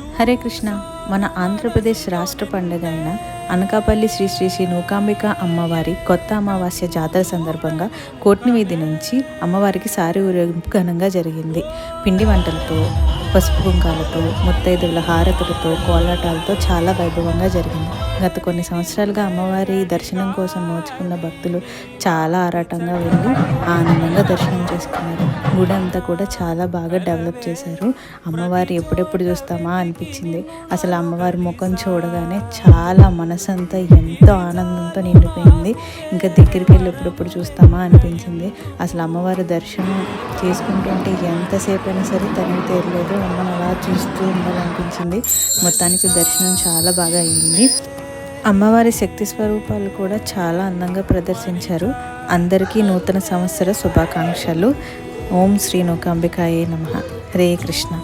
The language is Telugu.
హరే కృష్ణ. మన ఆంధ్రప్రదేశ్ రాష్ట్ర పండుగ అయిన అనకాపల్లి శ్రీ శ్రీ శ్రీ నూకాంబిక అమ్మవారి కొత్త అమావాస్య జాతర సందర్భంగా కోట్ని వీధి నుంచి అమ్మవారికి సారి ఊరేగింపు ఘనంగా జరిగింది. పిండి వంటలతో, పసుపు కుంకాలతో, ముత్తైదువుల హారతులతో, కోలాటాలతో చాలా వైభవంగా జరిగింది. గత కొన్ని సంవత్సరాలుగా అమ్మవారి దర్శనం కోసం నోచుకున్న భక్తులు చాలా ఆరాటంగా వెళ్ళి ఆనందంగా దర్శనం చేసుకున్నారు. గుడి అంతా కూడా చాలా బాగా డెవలప్ చేశారు. అమ్మవారి ఎప్పుడెప్పుడు చూస్తామా అనిపించింది. అసలు అమ్మవారి ముఖం చూడగానే చాలా మనసంతా ఎంతో ఆనందంతో నిండిపోయింది. ఇంకా దగ్గరికి వెళ్ళి ఎప్పుడెప్పుడు చూస్తామా అనిపించింది. అసలు అమ్మవారి దర్శనం చేసుకుంటుంటే ఎంతసేపు అయినా సరే తనివి తీరలేదు. అమ్మను అలా చూస్తూ ఉండాలనిపించింది. మొత్తానికి దర్శనం చాలా బాగా అయింది. అమ్మవారి శక్తి స్వరూపాలు కూడా చాలా అందంగా ప్రదర్శించారు. అందరికీ నూతన సంవత్సర శుభాకాంక్షలు. ఓం శ్రీ నూకాంబికాయే నమః. హరే కృష్ణ.